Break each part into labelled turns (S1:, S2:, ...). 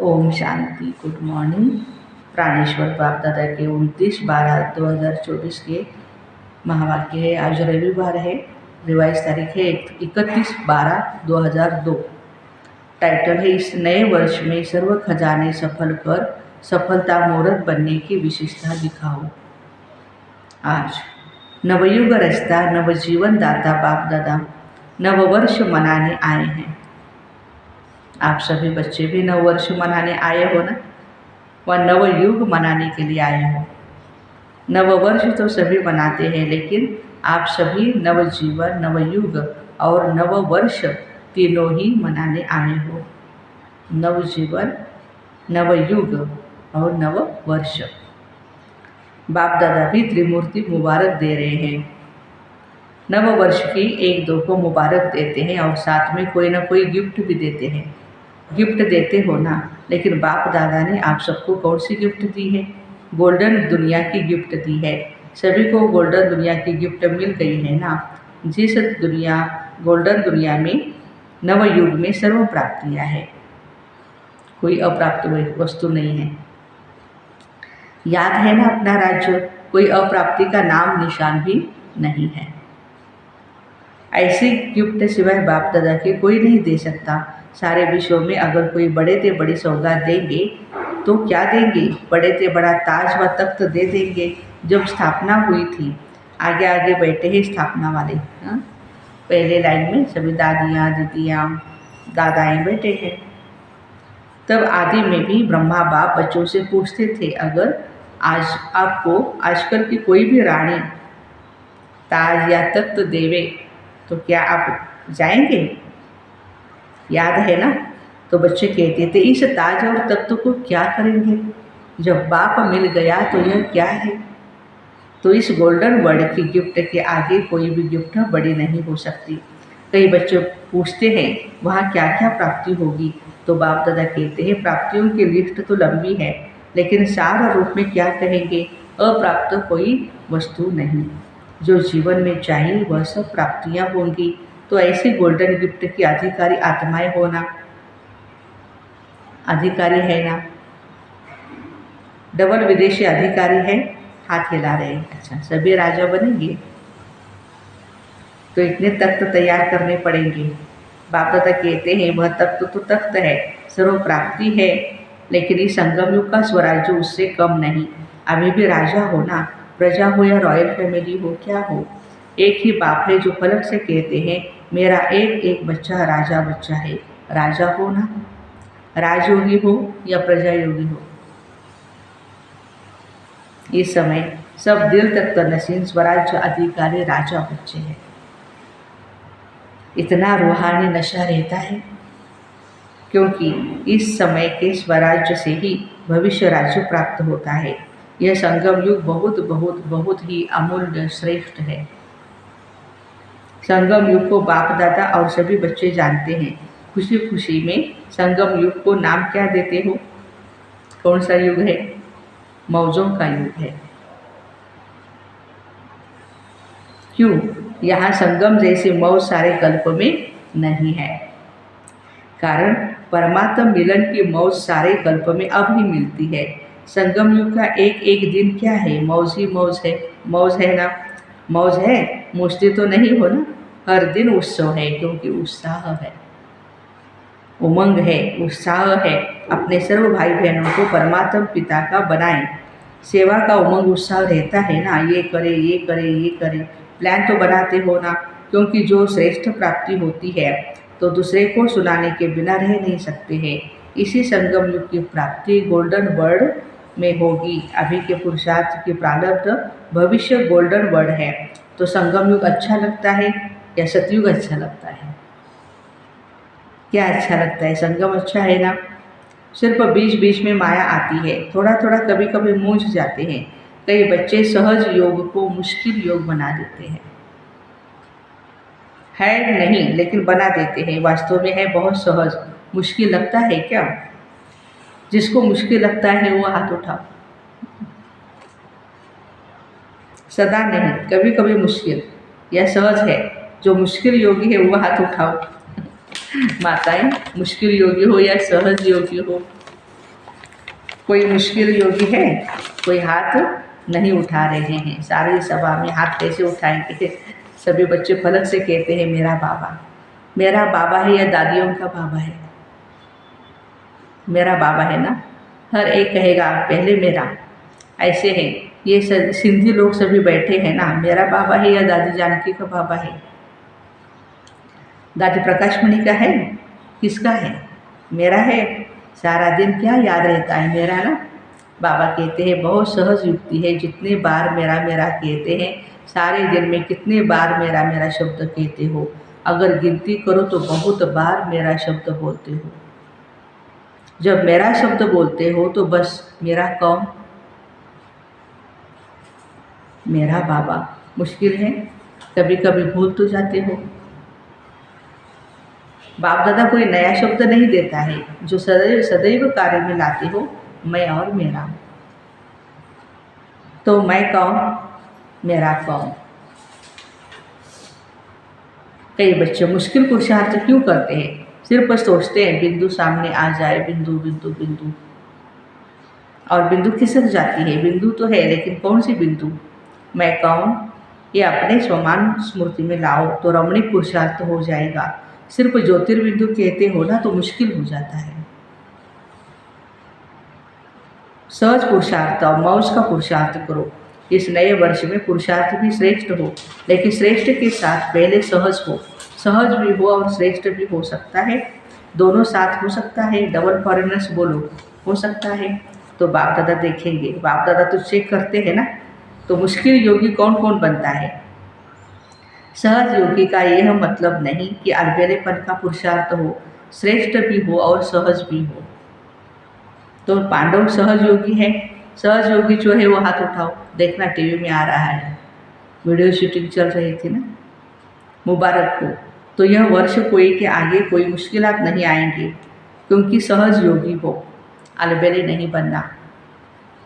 S1: Om Shanti. Good morning. प्राणेश्वर बाप दादा के 29/12/2024 के महावाक्य है। आज रविवार है, रिवाइज तारीख है 31/12/2002। टाइटल है इस नए वर्ष में सर्व खजाने सफल कर सफलता मुहूर्त बनने की विशेषता दिखाओ। आज नवयुग रचता नवजीवन दाता बाप दादा नववर्ष मनाने आए हैं। आप सभी बच्चे भी नववर्ष मनाने आए हो ना, व नवयुग मनाने के लिए आए हो। नववर्ष तो सभी मनाते हैं, लेकिन आप सभी नवजीवन, नवयुग और नववर्ष तीनों ही मनाने आए हो। नवजीवन, नवयुग और नववर्ष। बाप दादा भी त्रिमूर्ति मुबारक दे रहे हैं। नववर्ष की 1-2 को मुबारक देते हैं और साथ में कोई ना कोई गिफ्ट भी देते हैं। गिफ्ट देते हो ना, लेकिन बाप दादा ने आप सबको कौन सी गिफ्ट दी है? गोल्डन दुनिया की गिफ्ट दी है। सभी को गोल्डन दुनिया की गिफ्ट मिल गई है ना। जिस गोल्डन दुनिया में नवयुग में सर्व प्राप्तियाँ है, कोई अप्राप्त वस्तु नहीं है। याद है ना अपना राज्य, कोई अप्राप्ति का नाम निशान भी नहीं है। ऐसी गिफ्ट सिवाय बाप दादा के कोई नहीं दे सकता। सारे विश्व में अगर कोई बड़े से बड़ी सौगात देंगे तो क्या देंगे? बड़े से बड़ा ताज व तख्त दे देंगे। जब स्थापना हुई थी, आगे आगे बैठे हैं स्थापना वाले, पहले लाइन में सभी दादियाँ, दीदियाँ, दादाएँ बैठे हैं। तब आदि में भी ब्रह्मा बाप बच्चों से पूछते थे, अगर आज आपको आजकल की कोई भी रानी ताज या तख्त देवे तो क्या आप जाएंगे? याद है ना? तो बच्चे कहते थे, इस ताज और तख्त को क्या करेंगे? जब बाप मिल गया तो यह क्या है? तो इस गोल्डन वर्ड की गिफ्ट के आगे कोई भी गिफ्ट बड़ी नहीं हो सकती। कई बच्चे पूछते हैं वहाँ क्या क्या प्राप्ति होगी, तो बाप दादा कहते हैं प्राप्तियों की लिस्ट तो लंबी है, लेकिन सार रूप में क्या कहेंगे? अप्राप्त कोई वस्तु नहीं। जो जीवन में चाहिए वह सब प्राप्तियाँ होंगी। तो ऐसे गोल्डन गिफ्ट की अधिकारी आत्माएं होना, अधिकारी है ना। डबल विदेशी अधिकारी है, हाथ हिला रहे हैं। अच्छा, सभी राजा बनेंगे तो इतने तख्त तैयार करने पड़ेंगे। बाप दादा कहते हैं वह तख्त तो तख्त है, सर्व प्राप्ति है, लेकिन इस संगम युग का स्वराज्य उससे कम नहीं। अभी भी राजा हो ना, प्रजा हो या रॉयल फैमिली हो, क्या हो, एक ही बाप है जो फलक से कहते हैं मेरा एक एक बच्चा राजा बच्चा है। राजा हो ना, राजयोगी हो या प्रजा योगी हो, इस समय सब दिल तक नसीन स्वराज्य अधिकारी राजा बच्चे हैं। इतना रूहानी नशा रहता है क्योंकि इस समय के स्वराज्य से ही भविष्य राज्य प्राप्त होता है। यह संगम युग बहुत बहुत बहुत ही अमूल्य श्रेष्ठ है। संगम युग को बाप दादा और सभी बच्चे जानते हैं। खुशी खुशी में संगम युग को नाम क्या देते हो? कौन सा युग है? मौजों का युग है। क्यों? यहाँ संगम जैसी मौज सारे कल्प में नहीं है। कारण परमात्मा मिलन की मौज सारे कल्प में अब ही मिलती है। संगम युग का एक एक दिन क्या है? मौज ही मौज है। मौज है ना? मौज है, मुझते तो नहीं हो ना। हर दिन उत्सव है, क्योंकि उत्साह है, उमंग है, उत्साह है। अपने सर्व भाई बहनों को परमात्मा पिता का बनाएं। सेवा का उमंग उत्साह रहता है ना, ये करे ये करे ये करे, प्लान तो बनाते हो ना, क्योंकि जो श्रेष्ठ प्राप्ति होती है तो दूसरे को सुनाने के बिना रह नहीं सकते हैं। इसी संगम युग की प्राप्ति गोल्डन वर्ड में होगी। अभी के पुरुषार्थ की प्रारब्ध, भविष्य गोल्डन वर्ड है। तो संगम युग अच्छा लगता है या सतयुग अच्छा लगता है? क्या अच्छा लगता है? संगम अच्छा है ना। सिर्फ बीच बीच में माया आती है, थोड़ा थोड़ा कभी कभी मूंझ जाते हैं। कई बच्चे सहज योग को मुश्किल योग बना देते हैं। है नहीं, लेकिन बना देते हैं। वास्तव में है बहुत सहज। मुश्किल लगता है क्या? जिसको मुश्किल लगता है वो हाथ उठाओ। सदा नहीं, कभी कभी मुश्किल या सहज है। जो मुश्किल योगी है वो हाथ उठाओ। माताएं, मुश्किल योगी हो या सहज योगी हो, कोई मुश्किल योगी है? कोई हाथ नहीं उठा रहे हैं। सारी सभा में हाथ कैसे उठाएंगे? सभी बच्चे फलक से कहते हैं मेरा बाबा। मेरा बाबा है या दादियों का बाबा है? मेरा बाबा है ना। हर एक कहेगा पहले मेरा। ऐसे है ये सिंधी लोग सभी बैठे हैं ना। मेरा बाबा है या दादी जानकी का बाबा है? दादी प्रकाश मणि का है? किसका है? मेरा है। सारा दिन क्या याद रहता है? मेरा ना। बाबा कहते हैं बहुत सहज युक्ति है। जितने बार मेरा मेरा कहते हैं, सारे दिन में कितने बार मेरा मेरा शब्द कहते हो? अगर गिनती करो तो बहुत बार मेरा शब्द बोलते हो। जब मेरा शब्द बोलते हो तो बस मेरा कौन? मेरा बाबा। मुश्किल है? कभी कभी भूल तो जाते हो। बाप दादा कोई नया शब्द नहीं देता है। जो सदैव सदैव कार्य में लाते हो, मैं और मेरा। तो मैं कौन? मेरा कौन? कई बच्चे मुश्किल पुरुषार्थ क्यों करते हैं? सिर्फ सोचते हैं बिंदु सामने आ जाए, बिंदु बिंदु बिंदु। और बिंदु खिसक जाती है। बिंदु तो है लेकिन कौन सी बिंदु? मैं कौन? ये अपने स्वमान स्मृति में लाओ तो रमणीक पुरुषार्थ हो जाएगा। सिर्फ ज्योतिर्बिंदु कहते हो ना तो मुश्किल हो जाता है। सहज पुरुषार्थ और मौज का पुरुषार्थ करो। इस नए वर्ष में पुरुषार्थ भी श्रेष्ठ हो, लेकिन श्रेष्ठ के साथ पहले सहज हो। सहज भी हो और श्रेष्ठ भी हो सकता है। दोनों साथ हो सकता है। डबल फॉरेनर्स बोलो, हो सकता है। तो बाप दादा देखेंगे। बाप दादा तो चेक करते हैं ना। तो मुश्किल योगी कौन कौन बनता है? सहज योगी का यह मतलब नहीं कि अलबेलेपन का पुरुषार्थ हो, श्रेष्ठ भी हो और सहज भी हो। तो पांडव सहज योगी है। सहज योगी जो है वो हाथ उठाओ। देखना टीवी में आ रहा है, वीडियो शूटिंग चल रही थी ना। मुबारक हो। तो यह वर्ष कोई के आगे कोई मुश्किलात नहीं आएंगी, क्योंकि सहज योगी हो। अलबेले नहीं बनना।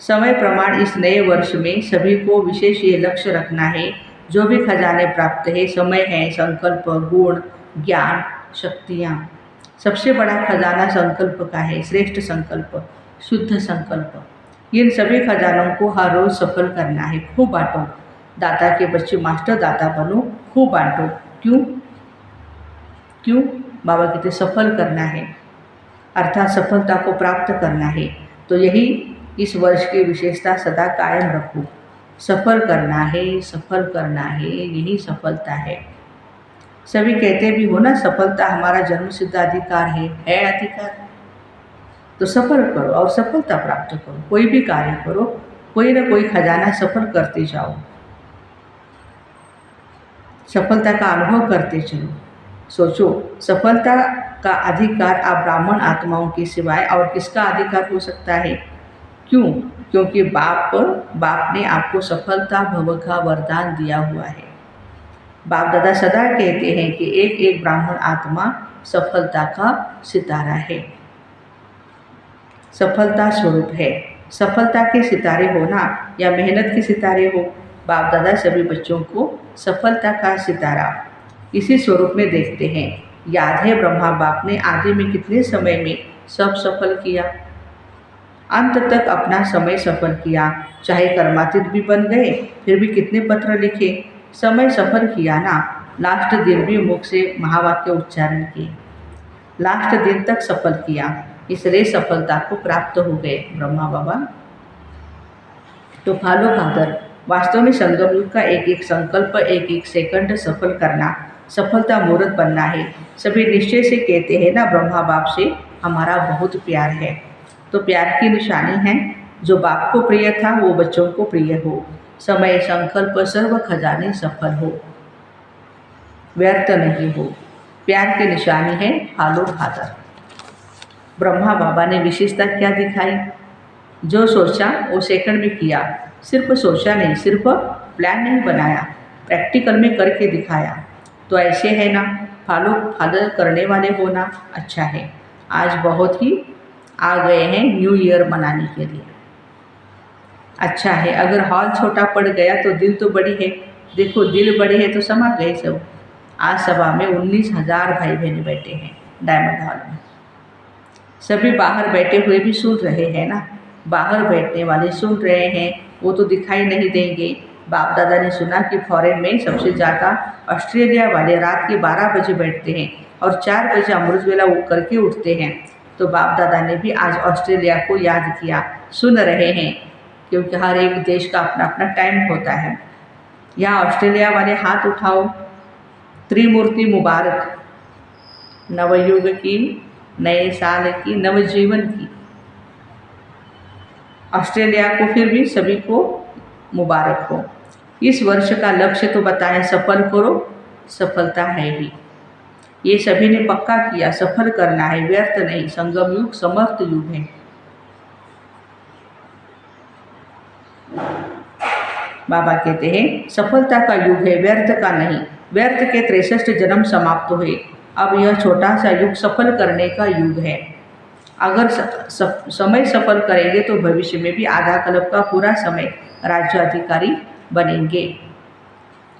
S1: समय प्रमाण इस नए वर्ष में सभी को विशेष ये लक्ष्य रखना है। जो भी खजाने प्राप्त है, समय है, संकल्प, गुण, ज्ञान, शक्तियाँ। सबसे बड़ा खजाना संकल्प का है। श्रेष्ठ संकल्प, शुद्ध संकल्प। इन सभी खजानों को हर रोज सफल करना है। खूब बांटो। दाता के बच्चे मास्टर दाता बनो। खूब बांटो। क्यों? क्यों? बाबा कहते सफल करना है, अर्थात सफलता को प्राप्त करना है। तो यही इस वर्ष की विशेषता सदा कायम रखो। सफल करना है, सफल करना है, यही सफलता है। सभी कहते भी हो ना सफलता हमारा जन्मसिद्ध अधिकार है अधिकार। तो सफल करो और सफलता प्राप्त करो। कोई भी कार्य करो, कोई ना कोई खजाना सफल करते जाओ। सफलता का अनुभव करते चलो। सोचो, सफलता का अधिकार आप ब्राह्मण आत्माओं के सिवाय और किसका अधिकार हो सकता है? क्यों? क्योंकि बाप ने आपको सफलता भव का वरदान दिया हुआ है। बाप दादा सदा कहते हैं कि एक एक ब्राह्मण आत्मा सफलता का सितारा है, सफलता स्वरूप है। सफलता के सितारे होना या मेहनत के सितारे हो, बाप दादा सभी बच्चों को सफलता का सितारा इसी स्वरूप में देखते हैं। याद है ब्रह्मा बाप ने आदि में कितने समय में सब सफल किया, अंत तक अपना समय सफल किया। चाहे कर्मातीत भी बन गए, फिर भी कितने पत्र लिखे, समय सफल किया ना। लास्ट दिन भी मुख से महावाक्य उच्चारण किए, लास्ट दिन तक सफल किया, इसलिए सफलता को प्राप्त हो गए ब्रह्मा बाबा। तो फॉलो फादर, वास्तव में संगम युग का एक एक संकल्प, एक एक सेकंड सफल करना, सफलता मुहूर्त बनना है। सभी निश्चय से कहते हैं ना ब्रह्मा बाप से हमारा बहुत प्यार है। तो प्यार की निशानी है, जो बाप को प्रिय था वो बच्चों को प्रिय हो। समय, संकल्प, सर्व खजाने सफल हो, व्यर्थ नहीं हो। प्यार की निशानी है फॉलो फादर। ब्रह्मा बाबा ने विशेषता क्या दिखाई? जो सोचा वो सेकंड में किया। सिर्फ सोचा नहीं, सिर्फ प्लान नहीं बनाया, प्रैक्टिकल में करके दिखाया। तो ऐसे है ना, फॉलो फादर करने वाले होना अच्छा है। आज बहुत ही आ गए हैं न्यू ईयर मनाने के लिए। अच्छा है, अगर हॉल छोटा पड़ गया तो दिल तो बड़ी है। देखो दिल बड़े है तो समा गए सब। आज सभा में 19,000 भाई बहन बैठे हैं डायमंड हॉल में। सभी बाहर बैठे हुए भी सुन रहे हैं ना। बाहर बैठने वाले सुन रहे हैं, वो तो दिखाई नहीं देंगे। बाप दादा ने सुना कि फॉरेन में सबसे ज़्यादा ऑस्ट्रेलिया वाले रात के 12 बजे बैठते हैं और 4 बजे अमृत वेला करके उठते हैं। तो बाप दादा ने भी आज ऑस्ट्रेलिया को याद किया, सुन रहे हैं, क्योंकि हर एक देश का अपना अपना टाइम होता है। यहाँ ऑस्ट्रेलिया वाले हाथ उठाओ। त्रिमूर्ति मुबारक, नवयुग की, नए साल की, नवजीवन की। ऑस्ट्रेलिया को फिर भी सभी को मुबारक हो। इस वर्ष का लक्ष्य तो बताएं, सफल करो, सफलता है ही। ये सभी ने पक्का किया, सफल करना है, व्यर्थ नहीं। संगम युग समर्थ युग है। बाबा कहते हैं सफलता का युग है, व्यर्थ का नहीं। व्यर्थ के 63 जन्म समाप्त हुए, अब यह छोटा सा युग सफल करने का युग है। अगर समय सफल करेंगे तो भविष्य में भी आधा कल्प का पूरा समय राज्य अधिकारी बनेंगे।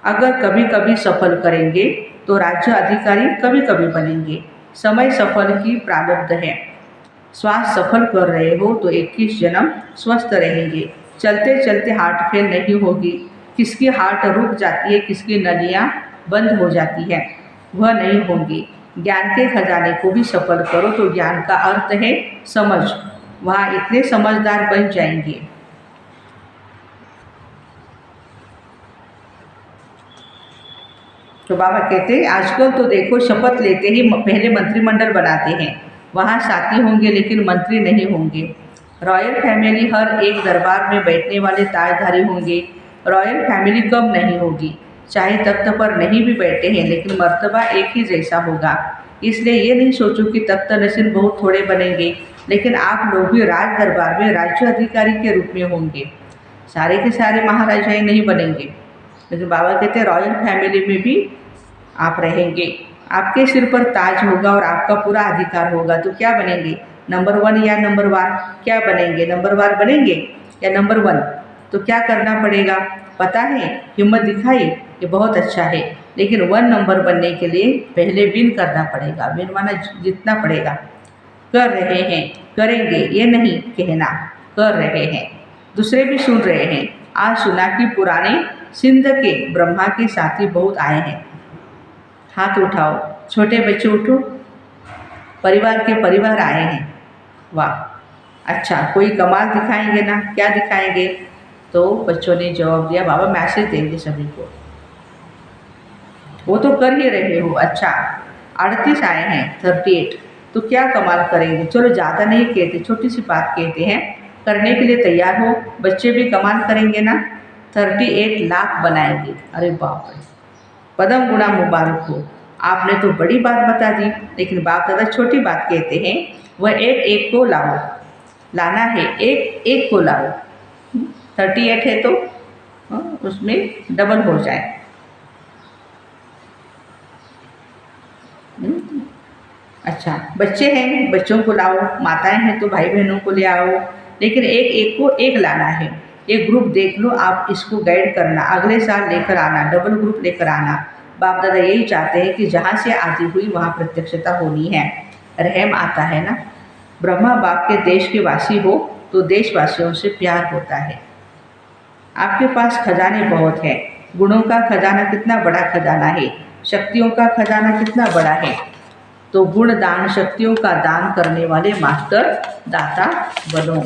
S1: अगर कभी कभी सफल करेंगे तो राज्य अधिकारी कभी कभी बनेंगे। समय सफल की प्रारब्ध है। श्वास सफल कर रहे हो तो 21 जन्म स्वस्थ रहेंगे। चलते चलते हार्ट फेल नहीं होगी। किसकी हार्ट रुक जाती है, किसकी नलियाँ बंद हो जाती है, वह नहीं होंगी। ज्ञान के खजाने को भी सफल करो तो ज्ञान का अर्थ है समझ। वहाँ इतने समझदार बन जाएंगे। तो बाबा कहते हैं आजकल तो देखो शपथ लेते ही पहले मंत्रिमंडल बनाते हैं, वहाँ साथी होंगे लेकिन मंत्री नहीं होंगे। रॉयल फैमिली हर एक दरबार में बैठने वाले ताजधारी होंगे। रॉयल फैमिली कम नहीं होगी, चाहे तख्त पर नहीं भी बैठे हैं लेकिन मर्तबा एक ही जैसा होगा। इसलिए ये नहीं सोचो कि तख्त नशीन बहुत थोड़े बनेंगे, लेकिन आप लोग भी राज दरबार में राज्य अधिकारी के रूप में होंगे। सारे के सारे महाराजाएं नहीं बनेंगे, लेकिन बाबा कहते हैं रॉयल फैमिली में भी आप रहेंगे। आपके सिर पर ताज होगा और आपका पूरा अधिकार होगा। तो क्या बनेंगे, नंबर 1 या नंबर 1? क्या बनेंगे, नंबर 1 बनेंगे या नंबर 1? तो क्या करना पड़ेगा पता है? हिम्मत दिखाई, ये बहुत अच्छा है, लेकिन 1 नंबर बनने के लिए पहले विन करना पड़ेगा। विन माना जीतना पड़ेगा। कर रहे हैं, करेंगे, ये नहीं कहना, कर रहे हैं। दूसरे भी सुन रहे हैं। आज सुना कि पुराने सिंध के ब्रह्मा के साथी बहुत आए हैं। हाथ उठाओ, छोटे बच्चे उठो। परिवार के परिवार आए हैं। वाह, अच्छा, कोई कमाल दिखाएंगे ना? क्या दिखाएंगे? तो बच्चों ने जवाब दिया बाबा मैसेज देंगे सभी को। वो तो कर ही रहे हो। अच्छा, 38 आए हैं, 38, तो क्या कमाल करेंगे? चलो ज़्यादा नहीं कहते, छोटी सी बात कहते हैं, करने के लिए तैयार हो। बच्चे भी कमाल करेंगे ना? 38 लाख बनाएंगे। अरे बाप रे, पदम गुणा मुबारक हो। आपने तो बड़ी बात बता दी, लेकिन बाप दादा छोटी बात कहते हैं। वह एक एक को लाओ, लाना है, एक एक को लाओ। 38 है तो उसमें डबल हो जाए। अच्छा, बच्चे हैं, बच्चों को लाओ, माताएं हैं तो भाई बहनों को ले आओ, लेकिन एक एक को एक लाना है। एक ग्रुप देख लो, आप इसको गाइड करना, अगले साल लेकर आना, डबल ग्रुप लेकर आना। बाप दादा यही चाहते हैं कि जहाँ से आदि हुई वहाँ प्रत्यक्षता होनी है। रहम आता है ना। ब्रह्मा बाप के देश के वासी हो तो देशवासियों से प्यार होता है। आपके पास खजाने बहुत हैं। गुणों का खजाना कितना बड़ा खजाना है, शक्तियों का खजाना कितना बड़ा है। तो गुण दान, शक्तियों का दान करने वाले मास्टर दाता बनो।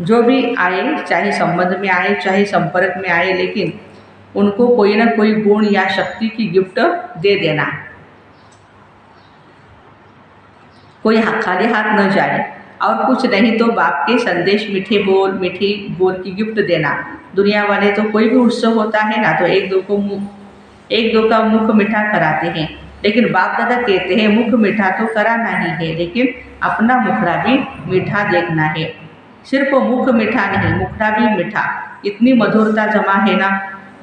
S1: जो भी आए, चाहे संबंध में आए, चाहे संपर्क में आए, लेकिन उनको कोई ना कोई गुण या शक्ति की गिफ्ट दे देना। कोई खाली हाथ न जाए, और कुछ नहीं तो बाप के संदेश, मीठे बोल, मीठी बोल की गिफ्ट देना। दुनिया वाले तो कोई भी उत्सव होता है ना तो एक दो का मुख मीठा कराते हैं, लेकिन बाप दादा कहते हैं मुख मीठा तो कराना ही है, लेकिन अपना मुखड़ा भी मीठा देखना है। सिर्फ मुख मीठा नहीं, मुखड़ा भी मीठा। इतनी मधुरता जमा है ना,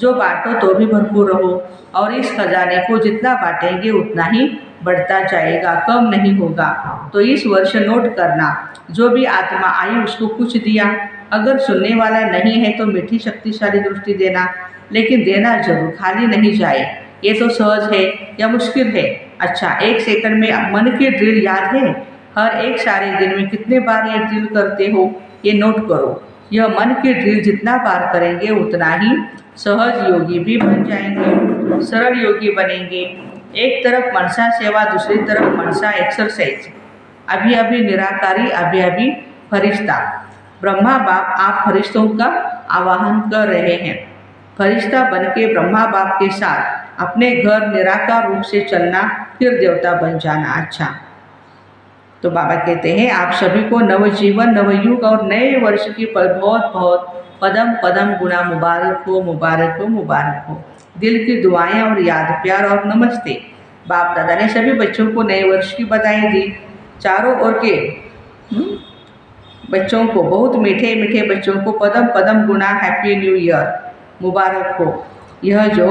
S1: जो बांटो तो भी भरपूर रहो, और इस खजाने को जितना बांटेंगे उतना ही बढ़ता जाएगा, कम नहीं होगा। तो इस वर्ष नोट करना, जो भी आत्मा आई उसको कुछ दिया। अगर सुनने वाला नहीं है तो मीठी शक्तिशाली दृष्टि देना, लेकिन देना जरूर, खाली नहीं जाए। ये तो सहज है या मुश्किल है? अच्छा, 1 सेकंड में मन की ड्रिल याद है? हर एक सारे दिन में कितने बार ये ड्रिल करते हो, ये नोट करो। यह मन की ड्रिल जितना बार करेंगे उतना ही सहज योगी भी बन जाएंगे, सरल योगी बनेंगे। एक तरफ मनसा सेवा, दूसरी तरफ मनसा एक्सरसाइज। अभी अभी निराकारी, अभी अभी फरिश्ता। ब्रह्मा बाप आप फरिश्तों का आवाहन कर रहे हैं। फरिश्ता बन के ब्रह्मा बाप के साथ अपने घर निराकार रूप से चलना, फिर देवता बन जाना। अच्छा, तो बाबा कहते हैं आप सभी को नवजीवन, नवयुग और नए वर्ष की बहुत बहुत पदम पदम गुना मुबारक हो, मुबारक हो, मुबारक हो। दिल की दुआएं और याद प्यार और नमस्ते। बाप दादा ने सभी बच्चों को नए वर्ष की बधाई दी। चारों ओर के बच्चों को, बहुत मीठे मीठे बच्चों को पदम पदम गुना हैप्पी न्यू ईयर, मुबारक हो। यह जो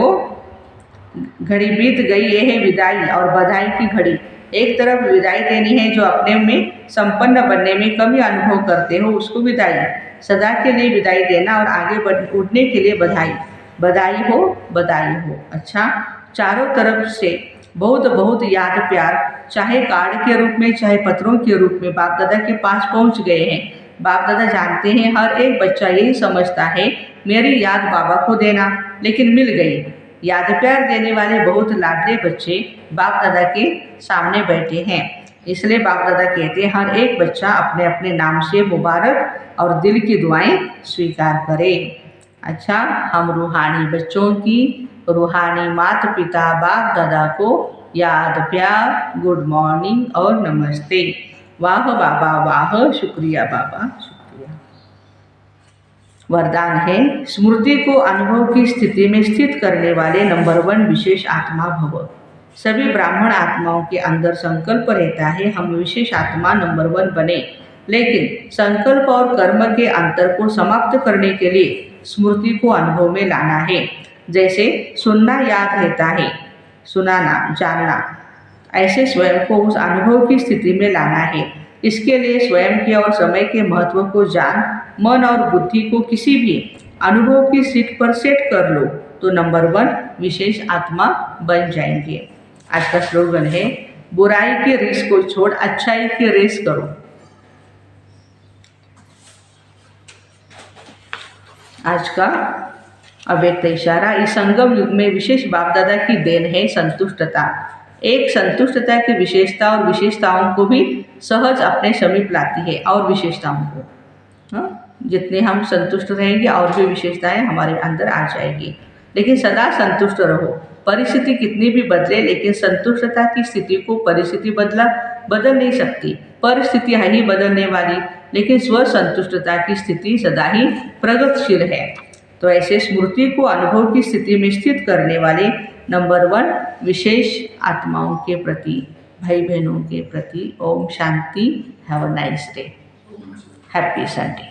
S1: घड़ी बीत गई, ये है विदाई और बधाई की घड़ी। एक तरफ विदाई देनी है, जो अपने में संपन्न बनने में कमी अनुभव करते हो उसको विदाई, सदा के लिए विदाई देना और आगे उठने के लिए बधाई। बधाई हो, बधाई हो। अच्छा, चारों तरफ से बहुत बहुत याद प्यार, चाहे कार्ड के रूप में चाहे पत्रों के रूप में बाप दादा के पास पहुंच गए हैं। बाप दादा जानते हैं हर एक बच्चा यही समझता है मेरी याद बाबा को देना, लेकिन मिल गई। याद प्यार देने वाले बहुत लाडले बच्चे बाप दादा के सामने बैठे हैं। इसलिए बाप दादा कहते हैं हर एक बच्चा अपने अपने नाम से मुबारक और दिल की दुआएं स्वीकार करे। अच्छा, हम रूहानी बच्चों की, रूहानी माता पिता बाप दादा को याद प्यार, गुड मॉर्निंग और नमस्ते। वाह बाबा वाह, शुक्रिया बाबा शुक्रिया। वरदान है स्मृति को अनुभव की स्थिति में स्थित करने वाले नंबर 1 विशेष आत्मा भव। सभी ब्राह्मण आत्माओं के अंदर संकल्प रहता है हम विशेष आत्मा नंबर 1 बने, लेकिन संकल्प और कर्म के अंतर को समाप्त करने के लिए स्मृति को अनुभव में लाना है। जैसे सुनना याद रहता है, सुनाना जानना, ऐसे स्वयं को उस अनुभव की स्थिति में लाना है। इसके लिए स्वयं के और समय के महत्व को जान, मन और बुद्धि को किसी भी अनुभव की सीट पर सेट कर लो तो नंबर 1 विशेष आत्मा बन जाएंगे। आज का स्लोगन है बुराई के रेस को छोड़ अच्छाई के रेस करो। आज का अव्यक्त इशारा, इस संगम युग में विशेष बाप दादा की देन है संतुष्टता। एक संतुष्टता की विशेषता और विशेषताओं को भी सहज अपने समीप लाती है और विशेषताओं को, जितने हम संतुष्ट रहेंगे और भी विशेषताएं हमारे अंदर आ जाएगी। लेकिन सदा संतुष्ट रहो, परिस्थिति कितनी भी बदले, लेकिन संतुष्टता की स्थिति को परिस्थिति बदल नहीं सकती। परिस्थिति है ही बदलने वाली, लेकिन स्व संतुष्टता की स्थिति सदा ही प्रगतिशील है। तो ऐसे स्मृति को अनुभव की स्थिति में स्थित करने वाले नंबर 1 विशेष आत्माओं के प्रति, भाई बहनों के प्रति ओम शांति। Have a nice day, happy Sunday.